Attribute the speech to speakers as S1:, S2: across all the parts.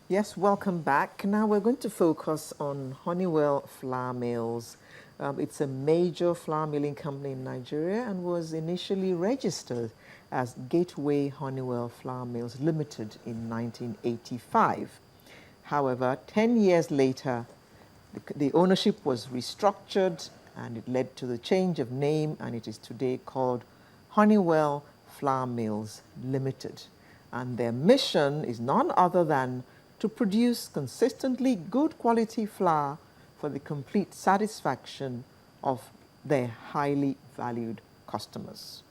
S1: Yes, welcome back. Now we're going to focus on Honeywell Flour Mills. It's a major flour milling company in Nigeria and was initially registered as Gateway Honeywell Flour Mills Limited in 1985. However, 10 years later, the ownership was restructured and it led to the change of name, and it is today called Honeywell Flour Mills Limited. And their mission is none other than to produce consistently good quality flour for the complete satisfaction of their highly valued customers.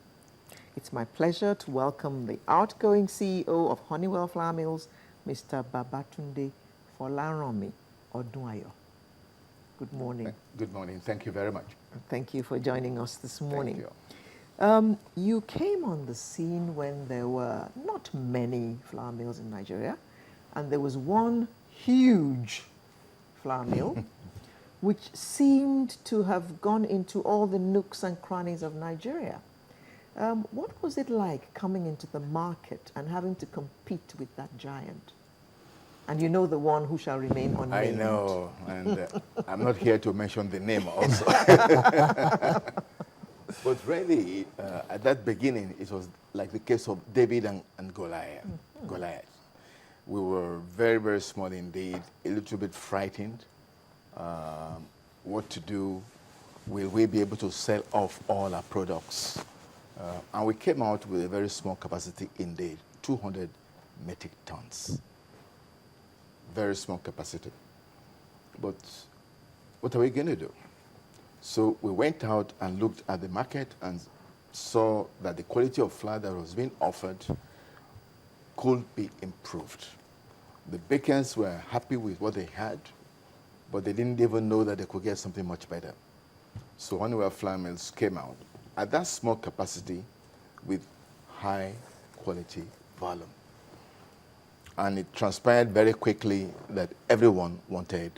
S1: It's my pleasure to welcome the outgoing CEO of Honeywell Flour Mills, Mr. Babatunde Folaranmi Odunayo. Good morning.
S2: Good morning. Thank you very much.
S1: Thank you for joining us this morning.
S2: Thank you.
S1: You came on the scene when there were not many flour mills in Nigeria, and there was one huge flour mill which seemed to have gone into all the nooks and crannies of Nigeria. What was it like coming into the market and having to compete with that giant? And you know the one who shall remain unnamed.
S2: I know, and I'm not here to mention the name also. But really, at that beginning, it was like the case of David and Goliath. Goliath. We were very, very small indeed, a little bit frightened. What to do? Will we be able to sell off all our products? And we came out with a very small capacity indeed, 200 metric tons. Very small capacity. But what are we going to do? So we went out and looked at the market and saw that the quality of flour that was being offered could be improved. The bakers were happy with what they had, but they didn't even know that they could get something much better. So Honeywell Flour Mills came out at that small capacity with high quality volume. And it transpired very quickly that everyone wanted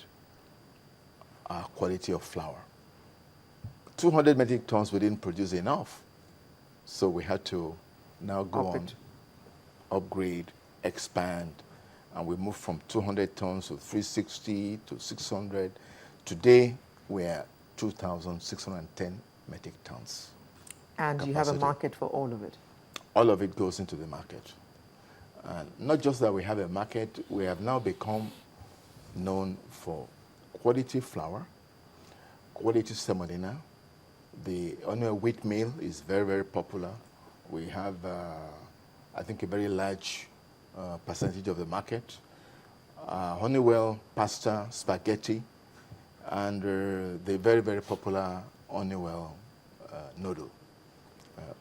S2: our quality of flour. 200 metric tons, we didn't produce enough. So we had to now go on, upgrade, expand, and we moved from 200 tons to 360 to 600. Today, we're 2,610 metric tons.
S1: And
S2: capacity.
S1: You have a market for all of it?
S2: All of it goes into the market. And not just that we have a market, we have now become known for quality flour, quality semolina. The Honeywell wheat meal is very, very popular. We have, I think, a very large percentage of the market. Honeywell pasta, spaghetti, and the very, very popular Honeywell noodle,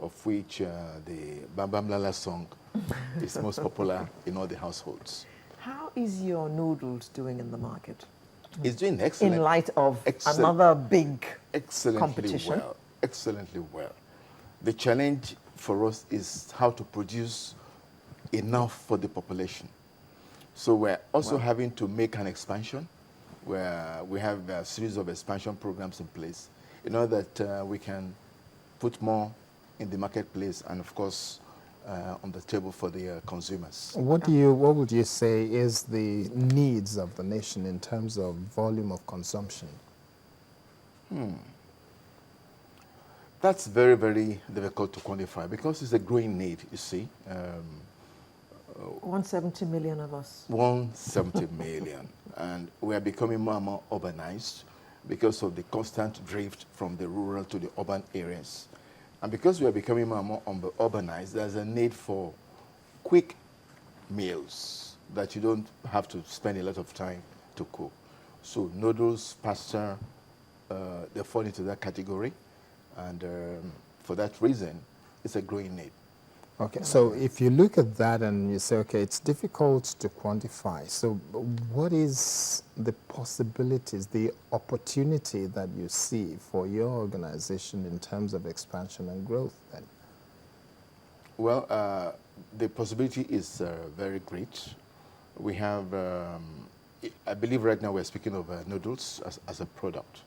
S2: of which the Bam Bam Lala song is most popular in all the households.
S1: How is your noodles doing in the market?
S2: It's doing excellent.
S1: In light of another big competition?
S2: Well, excellently well. The challenge for us is how to produce enough for the population. So we're also having to make an expansion, where we have a series of expansion programs in place in order that we can put more in the marketplace and, of course, on the table for the consumers.
S3: What would you say is the needs of the nation in terms of volume of consumption?
S2: That's very, very difficult to quantify because it's a growing need, you see.
S1: 170 million of us.
S2: 170 million. And we are becoming more and more urbanized because of the constant drift from the rural to the urban areas. And because we are becoming more and more urbanized, there's a need for quick meals that you don't have to spend a lot of time to cook. So noodles, pasta, they fall into that category. And for that reason, it's a growing need.
S3: Okay, so if you look at that and you say, okay, it's difficult to quantify. So what is the possibilities, the opportunity that you see for your organization in terms of expansion and growth then?
S2: Well, the possibility is very great. We have, I believe right now we're speaking of noodles as a product.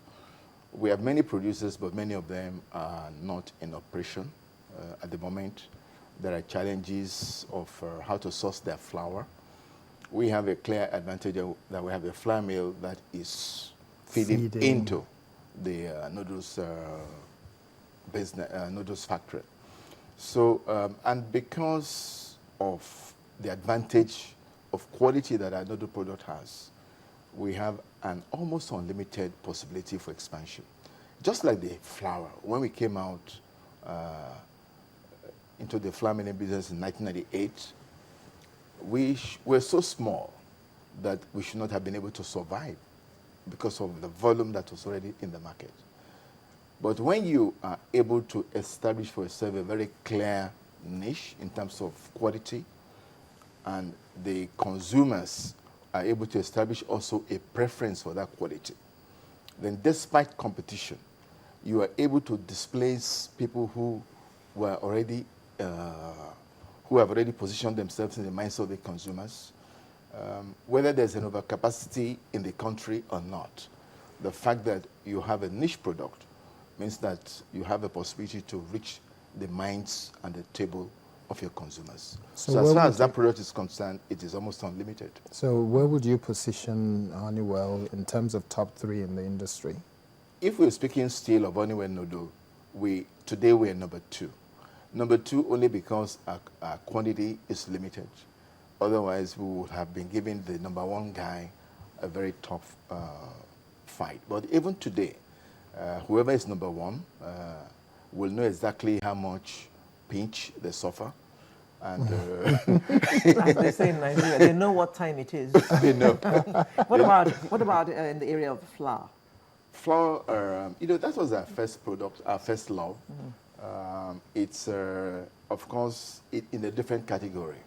S2: We have many producers, but many of them are not in operation at the moment. There are challenges of how to source their flour. We have a clear advantage that we have a flour mill that is feeding
S3: Feeding.
S2: into the noodles business, noodles factory. So, and because of the advantage of quality that our noodle product has, we have an almost unlimited possibility for expansion. Just like the flour, when we came out into the flour milling business in 1998, we were so small that we should not have been able to survive because of the volume that was already in the market. But when you are able to establish for yourself a very clear niche in terms of quality, and the consumers are able to establish also a preference for that quality, then despite competition, you are able to displace people who were already, who have already positioned themselves in the minds of the consumers. Whether there's an overcapacity in the country or not, the fact that you have a niche product means that you have a possibility to reach the minds and the table of your consumers. So as far as that product is concerned, it is almost unlimited.
S3: So where would you position Honeywell in terms of top 3 in the industry?
S2: If we're speaking still of Honeywell noodle, today we're number 2. Number 2 only because our quantity is limited. Otherwise, we would have been giving the number 1 guy a very tough fight. But even today, whoever is number 1 will know exactly how much pinch they suffer. And
S1: as they say in Nigeria, they know what time it is.
S2: they know.
S1: What about in the area of flour?
S2: Flour, that was our first product, our first love. It's, of course, in a different category.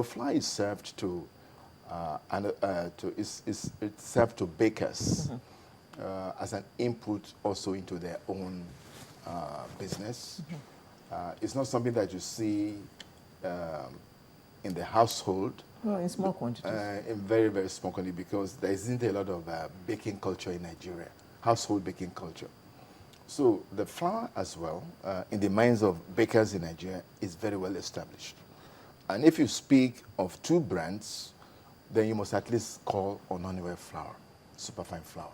S2: Flour is served to, it's served to bakers as an input also into their own business. It's not something that you see in the household.
S1: Well, in small quantities.
S2: In very, very small quantity, because there isn't a lot of baking culture in Nigeria, household baking culture. So the flour as well, in the minds of bakers in Nigeria, is very well established. And if you speak of 2 brands, then you must at least call on Honeywell flour, superfine flour.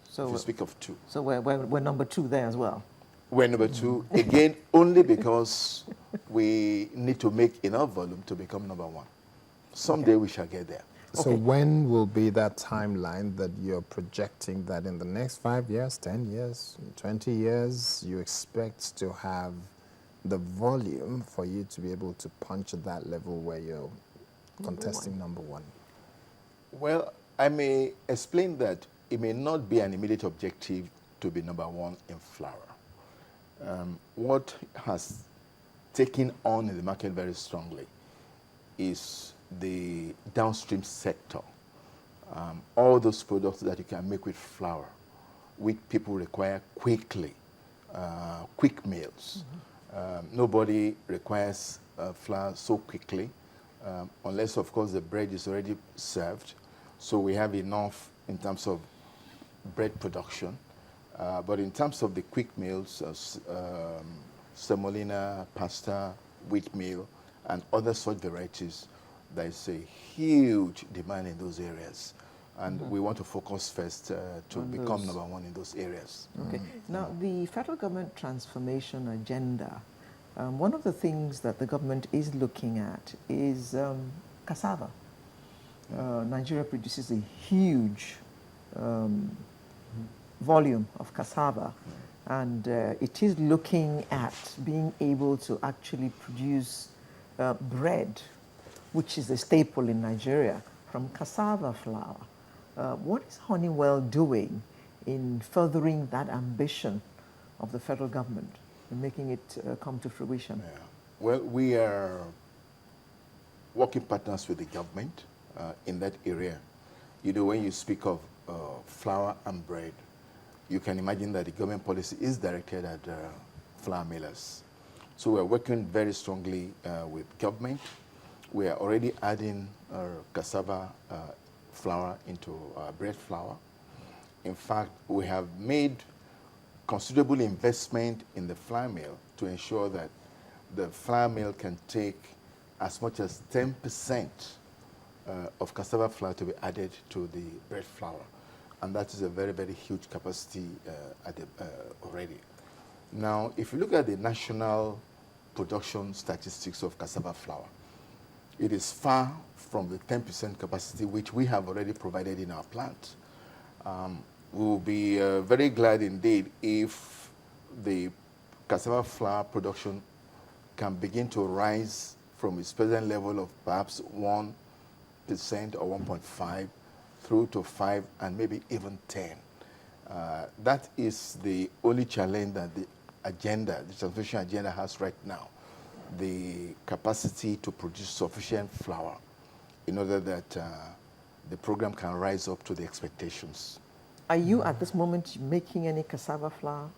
S2: So if you speak of 2.
S1: So we're number 2 there as well.
S2: We're number 2, again, only because we need to make enough volume to become number 1. Someday we shall get there.
S3: So when will be that timeline that you're projecting that in the next 5 years, 10 years, 20 years, you expect to have the volume for you to be able to punch at that level where you're contesting number 1?
S2: Well, I may explain that it may not be an immediate objective to be number 1 in flour. What has taken on in the market very strongly is the downstream sector. All those products that you can make with flour, which people require quickly, quick meals. Nobody requires flour so quickly, unless, of course, the bread is already served. So we have enough in terms of bread production. But in terms of the quick meals, semolina, pasta, wheat meal, and other such varieties, there is a huge demand in those areas. And we want to focus first to become number 1 in those areas.
S1: Okay. Now, the federal government transformation agenda, one of the things that the government is looking at is cassava. Nigeria produces a huge volume of cassava, and it is looking at being able to actually produce bread, which is a staple in Nigeria, from cassava flour. What is Honeywell doing in furthering that ambition of the federal government and making it come to fruition?
S2: Yeah. Well, we are working partners with the government in that area. When you speak of flour and bread, you can imagine that the government policy is directed at flour millers. So we're working very strongly with government. We are already adding cassava flour into bread flour. In fact, we have made considerable investment in the flour mill to ensure that the flour mill can take as much as 10% of cassava flour to be added to the bread flour. And that is a very, very huge capacity already. Now, if you look at the national production statistics of cassava flour, it is far from the 10% capacity which we have already provided in our plant. We will be very glad indeed if the cassava flour production can begin to rise from its present level of perhaps 1% or 1.5 through to 5 and maybe even 10. That is the only challenge that the transformation agenda has right now, the capacity to produce sufficient flour in order that the program can rise up to the expectations.
S1: Are you at this moment making any cassava flour?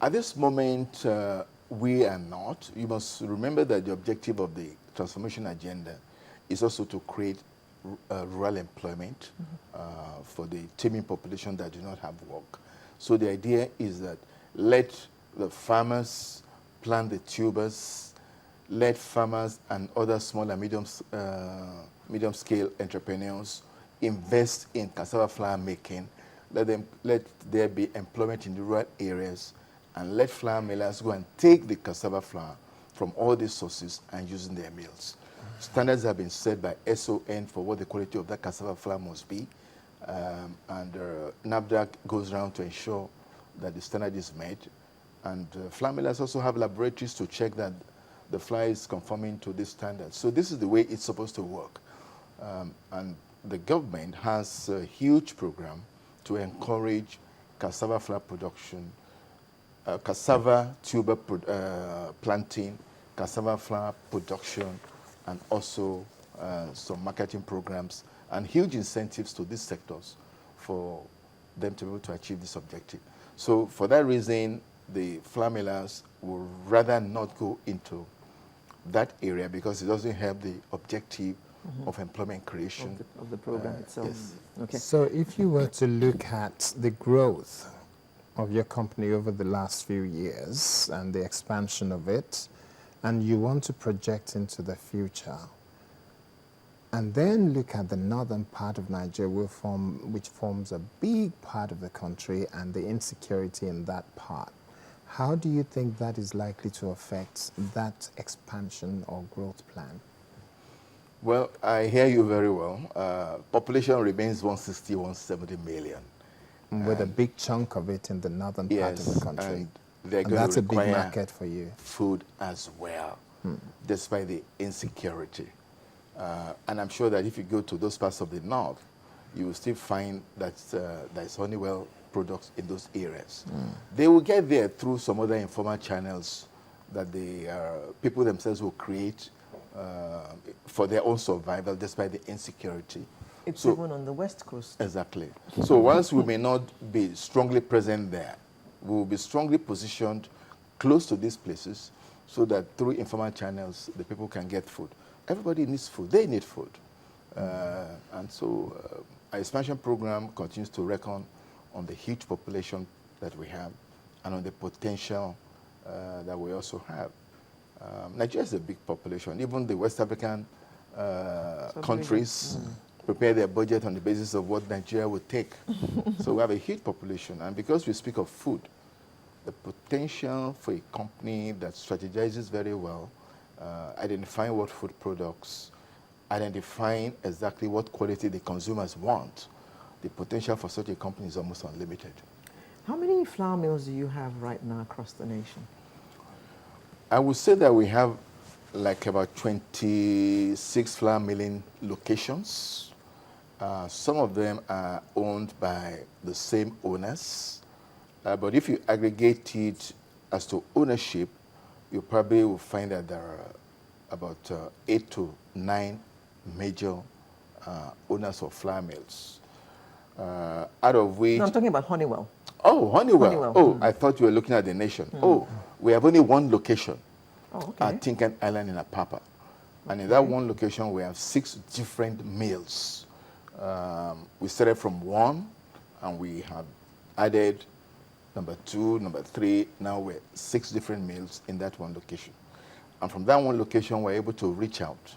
S2: At this moment, we are not. You must remember that the objective of the transformation agenda is also to create rural employment for the teeming population that do not have work. So the idea is that let the farmers plant the tubers, let farmers and other small and medium-scale entrepreneurs invest in cassava flour making, let there be employment in the rural areas, and let flour millers go and take the cassava flour from all these sources and use in their mills. Standards have been set by SON for what the quality of that cassava flour must be, and NAFDAC goes around to ensure that the standard is met. And flour millers also have laboratories to check that the flour is conforming to this standard. So this is the way it's supposed to work. And the government has a huge program to encourage cassava flour production, cassava tuber planting, cassava flour production, and also some marketing programs and huge incentives to these sectors for them to be able to achieve this objective. So for that reason, the flour millers will rather not go into that area because it doesn't help the objective of employment creation
S1: of the program itself.
S2: Yes.
S1: Okay.
S3: So if you were to look at the growth of your company over the last few years and the expansion of it, and you want to project into the future, and then look at the northern part of Nigeria, which forms a big part of the country, and the insecurity in that part, how do you think that is likely to affect that expansion or growth plan?
S2: Well, I hear you very well. Population remains 160, 170 million.
S3: With a big chunk of it in the northern part of the country.
S2: And
S3: that's
S2: to
S3: a big market for you.
S2: Food as well, despite the insecurity. And I'm sure that if you go to those parts of the north, you will still find that there's Honeywell products in those areas. They will get there through some other informal channels that the people themselves will create for their own survival despite the insecurity.
S1: It's even on the West Coast.
S2: Exactly. So whilst we may not be strongly present there, we will be strongly positioned close to these places so that through informal channels, the people can get food. Everybody needs food. They need food. And so our expansion program continues to reckon on the huge population that we have and on the potential that we also have. Nigeria is a big population. Even the West African countries prepare their budget on the basis of what Nigeria would take. So we have a huge population. And because we speak of food, the potential for a company that strategizes very well, identifying what food products, identifying exactly what quality the consumers want, the potential for such a company is almost unlimited.
S1: How many flour mills do you have right now across the nation?
S2: I would say that we have like about 26 flour milling locations. Some of them are owned by the same owners. But if you aggregate it as to ownership, you probably will find that there are about 8 to 9 major owners of flour mills. Out of which...
S1: No, I'm talking about Honeywell.
S2: Oh, Honeywell. Oh, I thought you were looking at the nation. Oh, we have only one location at Tinkan Island in Apapa. And in that one location, we have 6 different mills. We started from 1, and we have added number 2, number 3. Now we're 6 different mills in that one location. And from that one location, we're able to reach out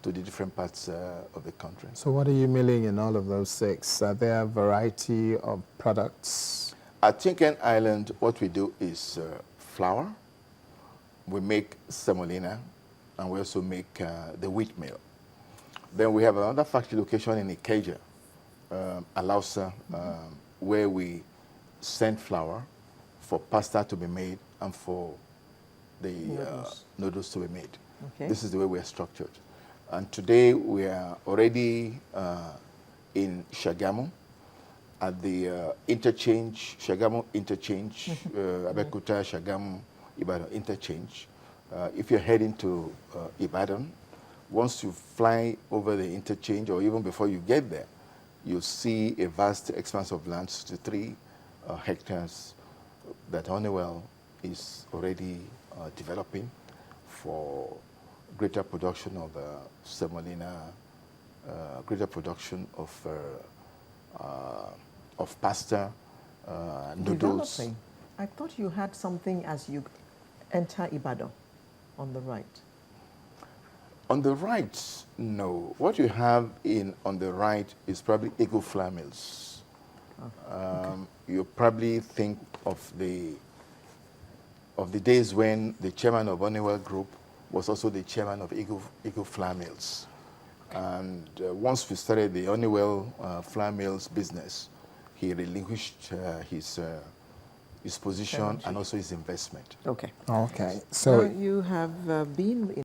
S2: to the different parts of the country.
S3: So what are you milling in all of those 6? Are there a variety of products?
S2: At Chinken Island, what we do is flour. We make semolina, and we also make the wheat meal. Then we have another factory location in Ikeja, Alausa, where we send flour for pasta to be made and for the noodles to be made.
S1: Okay.
S2: This is the way we are structured. And today we are already in Shagamu at the interchange, Shagamu interchange, Abeokuta, Shagamu, Ibadan interchange. If you're heading to Ibadan, once you fly over the interchange, or even before you get there, you'll see a vast expanse of land, 63 hectares, that Honeywell is already developing for greater production of semolina, greater production of pasta, noodles.
S1: Developing. I thought you had something as you enter Ibadan on the right.
S2: On the right, no. What you have on the right is probably Eagle Flour Mills. You probably think of the days when the chairman of Honeywell Group was also the chairman of Eagle Flour Mills. And once we started the Honeywell Flour Mills business, he relinquished his position and also his investment.
S1: Okay.
S3: Okay. So
S1: you have been in